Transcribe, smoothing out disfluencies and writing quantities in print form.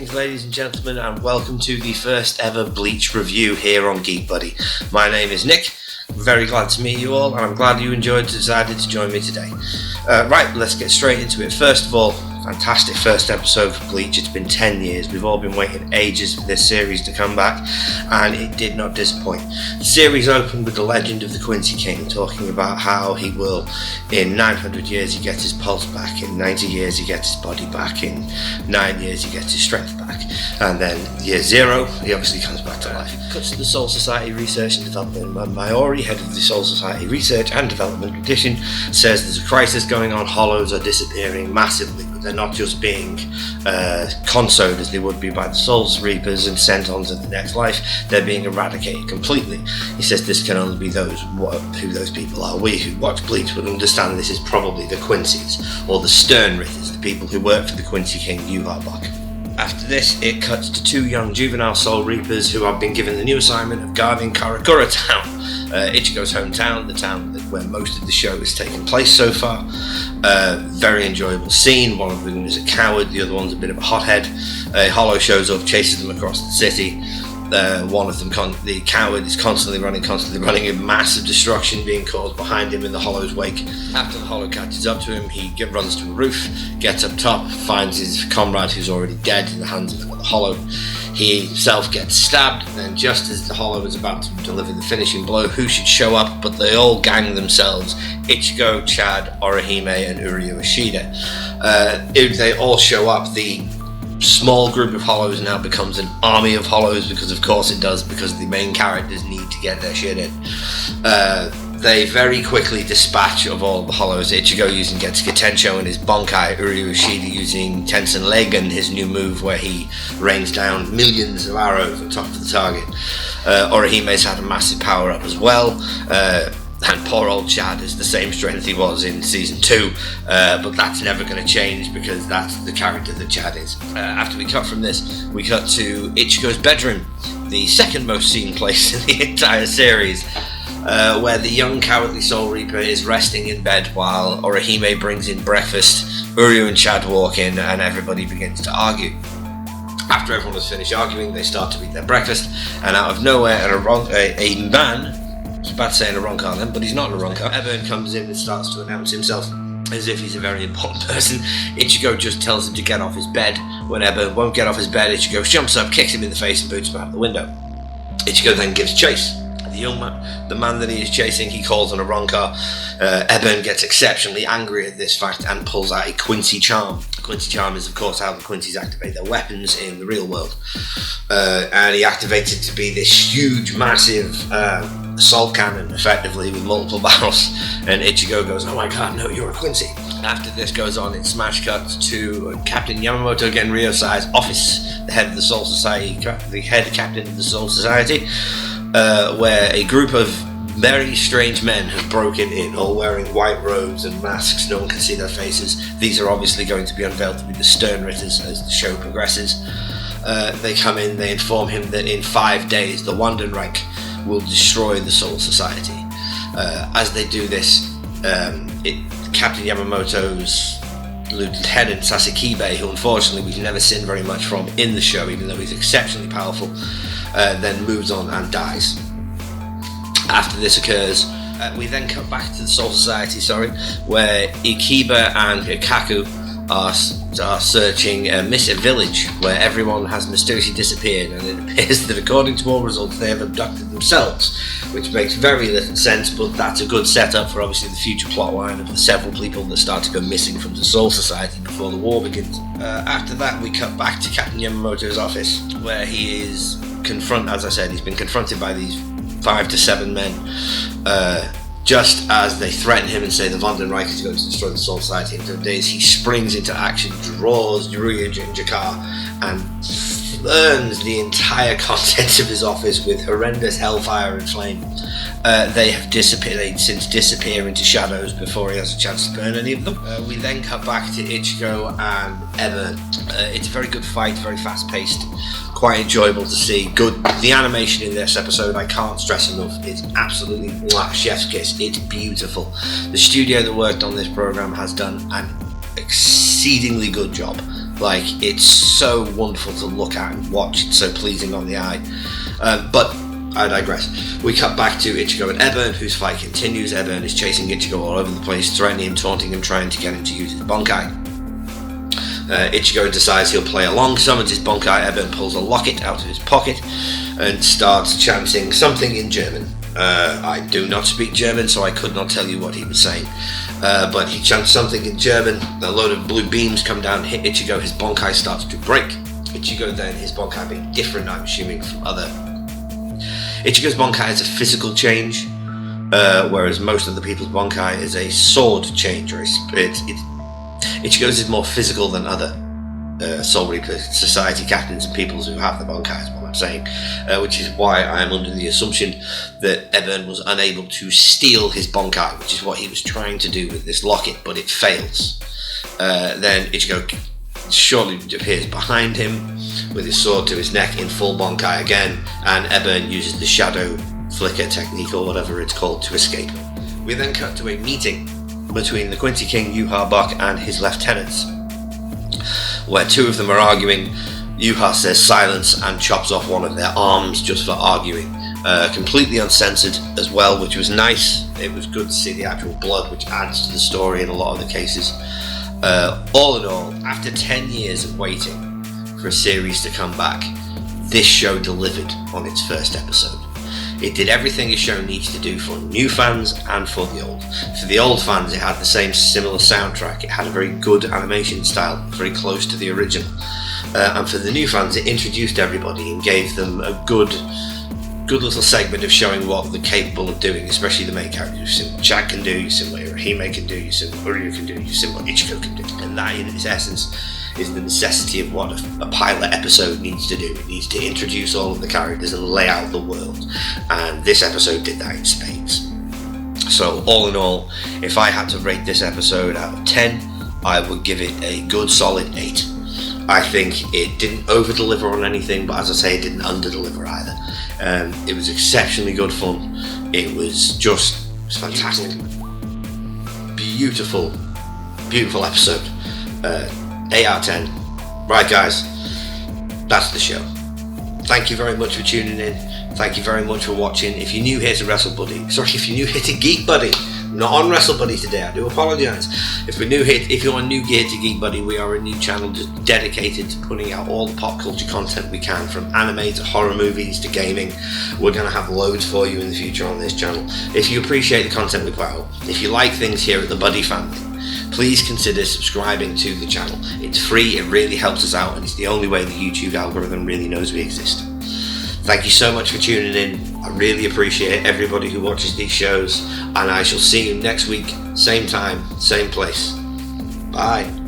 Greetings, ladies and gentlemen, and welcome to the first ever Bleach review here on GeekBuddy. My name is Nick. Very glad to meet you all, and I'm glad you decided to join me today. Right, let's get straight into it. First of all, fantastic first episode for Bleach. It's been 10 years. We've all been waiting ages for this series to come back, and it did not disappoint. The series opened with the legend of the Quincy King, talking about how he will, in 900 years he gets his pulse back, in 90 years he gets his body back, in 9 years he gets his strength back, and then year 0 he obviously comes back to life. Cuts to the Soul Society Research and Development, and Maori, head of the Soul Society Research and Development Edition, says there's a crisis going on. Hollows are disappearing massively, but they're not just being consoed as they would be by the Soul Reapers and sent on to the next life. They're being eradicated completely. He says this can only be who those people are. We who watch Bleach would understand this is probably the Quincy's, or the Stern Ritters, the people who work for the Quincy King Yuharbok. After this, it cuts to 2 young juvenile Soul Reapers who have been given the new assignment of guarding Karakura Town, Ichigo's hometown, the town where most of the show has taken place so far. Very enjoyable scene. One of them is a coward, the other one's a bit of a hothead. Hollow shows up, chases them across the city. One of them, the coward, is constantly running, a massive destruction being caused behind him in the Hollow's wake. After the Hollow catches up to him, he runs to a roof, gets up top, finds his comrade who's already dead in the hands of the Hollow. He himself gets stabbed, and just as the Hollow is about to deliver the finishing blow, who should show up but they all gang themselves: Ichigo, Chad, Orihime, and Uryu Ishida. They all show up. The small group of Hollows now becomes an army of Hollows, because of course it does, because the main characters need to get their shit in. They very quickly dispatch of all the Hollows, Ichigo using Getsuga Tensho and his Bonkai, Uryu Ishida using Tensen Leg and his new move where he rains down millions of arrows on top of the target. Orihime's had a massive power up as well. And poor old Chad is the same strength he was in season 2, but that's never going to change because that's the character that Chad is. After we cut from this, we cut to Ichigo's bedroom, the second most seen place in the entire series, where the young cowardly Soul Reaper is resting in bed while Orihime brings in breakfast. Uryu and Chad walk in and everybody begins to argue. After everyone has finished arguing, they start to eat their breakfast, and out of nowhere a man, I was about to say in a Roncar then, but he's not in a Roncar. Ebon comes in and starts to announce himself as if he's a very important person. Ichigo just tells him to get off his bed. When Ebon won't get off his bed, Ichigo jumps up, kicks him in the face and boots him out the window. Ichigo then gives chase. The young man, the man that he is chasing, he calls on a Roncar. Ebon gets exceptionally angry at this fact and pulls out a Quincy Charm. A Quincy Charm is of course how the Quincy's activate their weapons in the real world. And he activates it to be this huge, massive assault cannon, effectively, with multiple barrels. And Ichigo goes, "Oh my god, no, you're a Quincy." After this goes on, it smash cuts to Captain Yamamoto Genryosai's office, the head of the Soul Society, the head captain of the Soul Society, where a group of very strange men have broken in, all wearing white robes and masks. No one can see their faces. These are obviously going to be unveiled to be the Stern Ritters as the show progresses. They come in, they inform him that in 5 days the Wandenreich will destroy the Soul Society. As they do this, Captain Yamamoto's Lieutenant Sasakibe, who unfortunately we've never seen very much from in the show, even though he's exceptionally powerful, then moves on and dies. After this occurs, we then cut back to the Soul Society, where Ikiba and Hikaku are searching a missing village where everyone has mysteriously disappeared, and it appears that according to all results they have abducted themselves, which makes very little sense, but that's a good setup for obviously the future plotline of the several people that start to go missing from the Soul Society before the war begins. After that, we cut back to Captain Yamamoto's office, where he is he's been confronted by these 5 to 7 men, just as they threaten him and say the Wandenreich is going to destroy the Soul Society in 2 days. He springs into action, draws Yuruya Jinjakar, and burns the entire contents of his office with horrendous hellfire and flame. They have disappeared. They since disappear into shadows before he has a chance to burn any of them. We then cut back to Ichigo and Ebon. It's a very good fight, very fast paced, quite enjoyable to see. Good. The animation in this episode, I can't stress enough, is absolutely chef's kiss. It's beautiful. The studio that worked on this program has done an exceedingly good job. Like, it's so wonderful to look at and watch. It's so pleasing on the eye. But I digress. We cut back to Ichigo and Ebon, whose fight continues. Ebon is chasing Ichigo all over the place, threatening him, taunting him, trying to get him to use his Bonkai. Ichigo decides he'll play along, summons his Bonkai. Ebon pulls a locket out of his pocket and starts chanting something in German. I do not speak German, so I could not tell you what he was saying. But he chants something in German. A load of blue beams come down and hit Ichigo. His Bonkai starts to break. Ichigo then, his Bonkai being different, I'm assuming, from other. Ichigo's Bonkai is a physical change, whereas most of the people's Bonkai is a sword change. Ichigo's is more physical than other Soul Reaper Society captains and peoples who have the Bonkai, is what I'm saying, which is why I am under the assumption that Ebon was unable to steal his Bonkai, which is what he was trying to do with this locket, but it fails. Then Ichigo shortly appears behind him with his sword to his neck in full Bonkai again, and Ebon uses the shadow flicker technique, or whatever it's called, to escape. We then cut to a meeting between the Quincy King, Yuha Bach, and his lieutenants, where two of them are arguing. Yuha says silence and chops off one of their arms just for arguing. Completely uncensored as well, which was nice. It was good to see the actual blood, which adds to the story in a lot of the cases. All in all, after 10 years of waiting for a series to come back, this show delivered on its first episode. It did everything a show needs to do for new fans and for the old. For the old fans, it had the same similar soundtrack. It had a very good animation style, very close to the original. And for the new fans, it introduced everybody and gave them a good little segment of showing what they're capable of doing, especially the main characters. You've seen what Chad can do, you've seen what Hime can do, you've seen what Uryu can do, you've seen what Ichigo can do. And that, in its essence, is the necessity of what a pilot episode needs to do. It needs to introduce all of the characters and lay out the world. And this episode did that in spades. So all in all, if I had to rate this episode out of 10, I would give it a good solid 8. I think it didn't over-deliver on anything, but as I say, it didn't under-deliver either. It was exceptionally good fun. It was fantastic. Beautiful episode. 8 out of 10. Right, guys, that's the show. Thank you very much for tuning in. Thank you very much for watching. If you're new here to if you're new here to GeekBuddy, not on WrestleBuddy today, I do apologise. If you're new here to GeekBuddy, we are a new channel just dedicated to putting out all the pop culture content we can, from anime to horror movies to gaming. We're going to have loads for you in the future on this channel. If you appreciate the content we put out, if you like things here at the Buddy family, please consider subscribing to the channel. It's free, it really helps us out, and it's the only way the YouTube algorithm really knows we exist. Thank you so much for tuning in. I really appreciate everybody who watches these shows, and I shall see you next week, same time, same place. Bye.